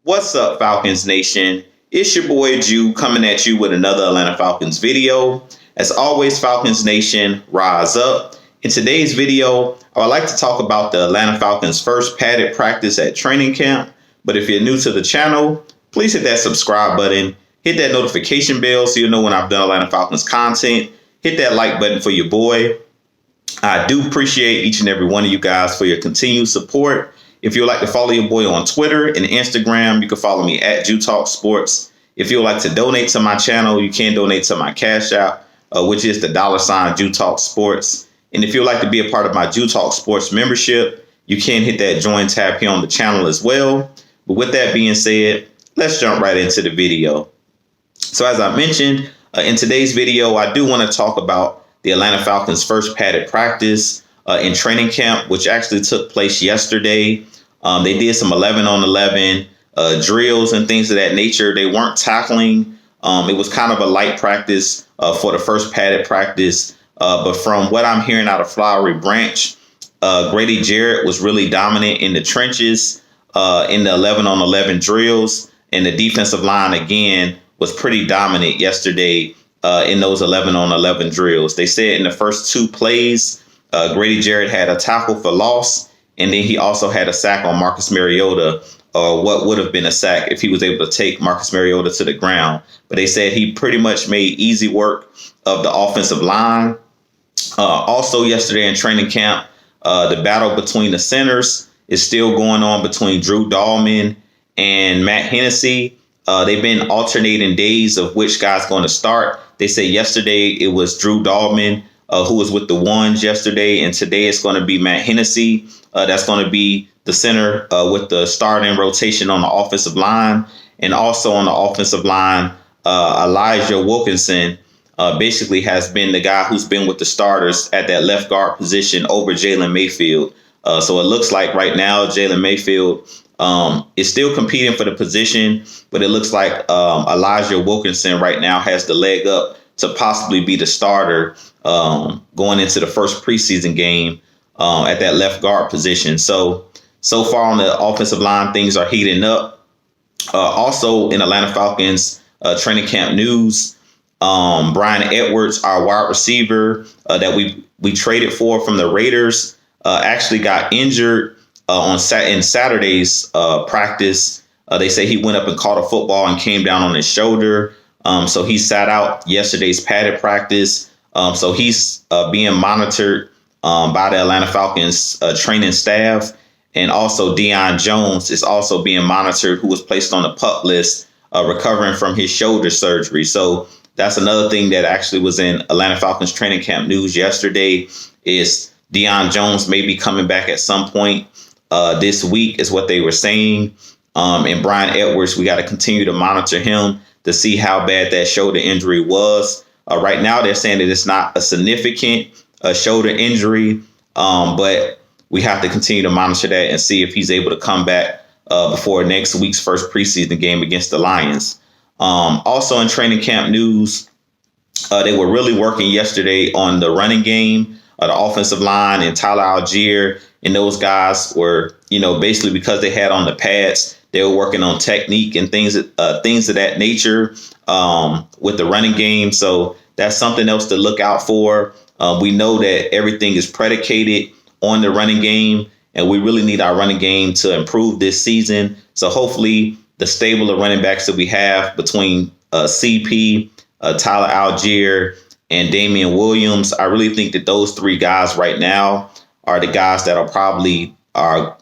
What's up, Falcons Nation? It's your boy Jew coming at you with another Atlanta Falcons video. As always, Falcons Nation, rise up. In today's video, I would like to talk about the Atlanta Falcons' first padded practice at training camp. But if you're new to the channel, please hit that subscribe button, hit that notification bell so you'll know when I've done Atlanta Falcons content. Hit that like button for your boy. I do appreciate each and every one of you guys for your continued support. If you would like to follow your boy on Twitter and Instagram, you can follow me at JewTalkSports. If you would like to donate to my channel, you can donate to my Cash App, which is the $ JewTalkSports. And if you would like to be a part of my JewTalkSports membership, you can hit that join tab here on the channel as well. But with that being said, let's jump right into the video. So as I mentioned, in today's video, I do want to talk about the Atlanta Falcons' first padded practice in training camp, which actually took place yesterday. They did some 11-on-11 drills and things of that nature. They weren't tackling. It was kind of a light practice for the first padded practice. But from what I'm hearing out of Flowery Branch, Grady Jarrett was really dominant in the trenches in the 11-on-11 drills. And the defensive line, again, was pretty dominant yesterday in those 11-on-11 drills. They said in the first two plays, Grady Jarrett had a tackle for loss, and then he also had a sack on Marcus Mariota, or what would have been a sack if he was able to take Marcus Mariota to the ground. But they said he pretty much made easy work of the offensive line. Also yesterday in training camp, the battle between the centers is still going on between Drew Dahlman and Matt Hennessy. They've been alternating days of which guy's going to start. They say yesterday it was Drew Dahlman, who was with the ones yesterday, and today it's going to be Matt Hennessy. That's going to be the center with the starting rotation on the offensive line. And also on the offensive line, Elijah Wilkinson basically has been the guy who's been with the starters at that left guard position over Jalen Mayfield. So it looks like right now Jalen Mayfield is still competing for the position, but it looks like Elijah Wilkinson right now has the leg up to possibly be the starter going into the first preseason game at that left guard position. So far on the offensive line, things are heating up. Also in Atlanta Falcons training camp news, Brian Edwards, our wide receiver that we traded for from the Raiders, actually got injured in Saturday's practice. They say he went up and caught a football and came down on his shoulder. So he sat out yesterday's padded practice. So he's being monitored by the Atlanta Falcons training staff. And also Deion Jones is also being monitored, who was placed on the PUP list, recovering from his shoulder surgery. So that's another thing that actually was in Atlanta Falcons training camp news yesterday, is Deion Jones may be coming back at some point this week, is what they were saying. And Brian Edwards, we got to continue to monitor him to see how bad that shoulder injury was. Right now, they're saying that it's not a significant shoulder injury, but we have to continue to monitor that and see if he's able to come back before next week's first preseason game against the Lions. Also in training camp news, they were really working yesterday on the running game, the offensive line, and Tyler Algier. And those guys were, basically because they had on the pads, they were working on technique and things of that nature with the running game. So that's something else to look out for. We know that everything is predicated on the running game, and we really need our running game to improve this season. So hopefully the stable of running backs that we have between CP, Tyler Algier, and Damian Williams, I really think that those three guys right now are the guys that are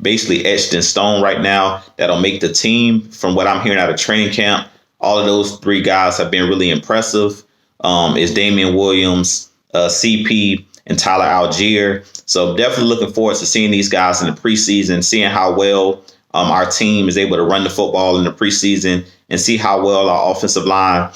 basically etched in stone right now that'll make the team. From what I'm hearing out of training camp, all of those three guys have been really impressive. Is Damian Williams, CP, and Tyler Algier. So definitely looking forward to seeing these guys in the preseason, seeing how well our team is able to run the football in the preseason, and see how well our offensive line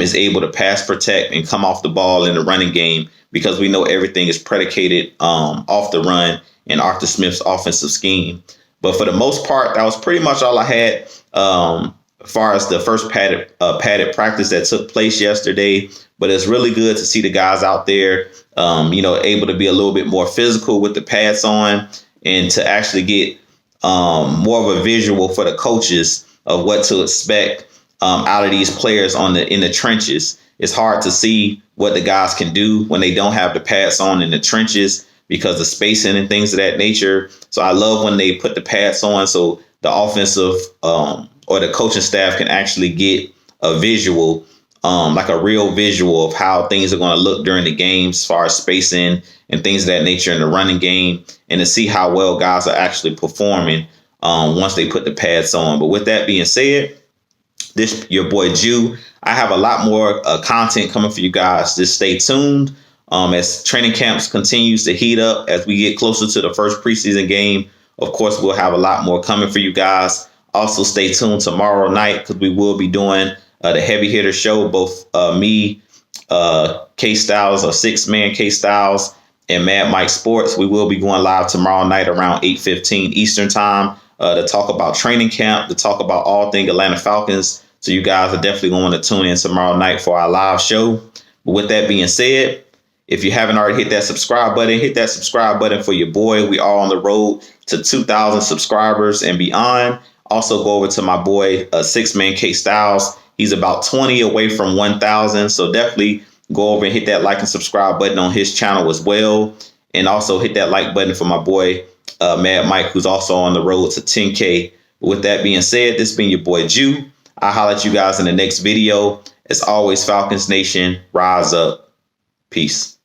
is able to pass protect and come off the ball in the running game, because we know everything is predicated off the run in Arthur Smith's offensive scheme. But for the most part, that was pretty much all I had as far as the first padded practice that took place yesterday. But it's really good to see the guys out there, able to be a little bit more physical with the pads on, and to actually get more of a visual for the coaches of what to expect out of these players in the trenches. It's hard to see what the guys can do when they don't have the pads on in the trenches because of spacing and things of that nature. So I love when they put the pads on so the offensive or the coaching staff can actually get a visual, like a real visual of how things are going to look during the game as far as spacing and things of that nature in the running game, and to see how well guys are actually performing once they put the pads on. But with that being said, this your boy Jew. I have a lot more content coming for you guys. Just stay tuned as training camps continues to heat up as we get closer to the first preseason game. Of course, we'll have a lot more coming for you guys. Also, stay tuned tomorrow night because we will be doing the heavy hitter show. Both me, K Styles, or 6-man K Styles, and Mad Mike Sports. We will be going live tomorrow night around 8:15 Eastern time to talk about training camp, to talk about all things Atlanta Falcons. So you guys are definitely going to want to tune in tomorrow night for our live show. But with that being said, if you haven't already hit that subscribe button for your boy. We are on the road to 2,000 subscribers and beyond. Also go over to my boy, 6-man K Styles. He's about 20 away from 1,000. So definitely go over and hit that like and subscribe button on his channel as well. And also hit that like button for my boy, Mad Mike, who's also on the road to 10K. With that being said, this has been your boy Jew. I'll holler at you guys in the next video. As always, Falcons Nation, rise up. Peace.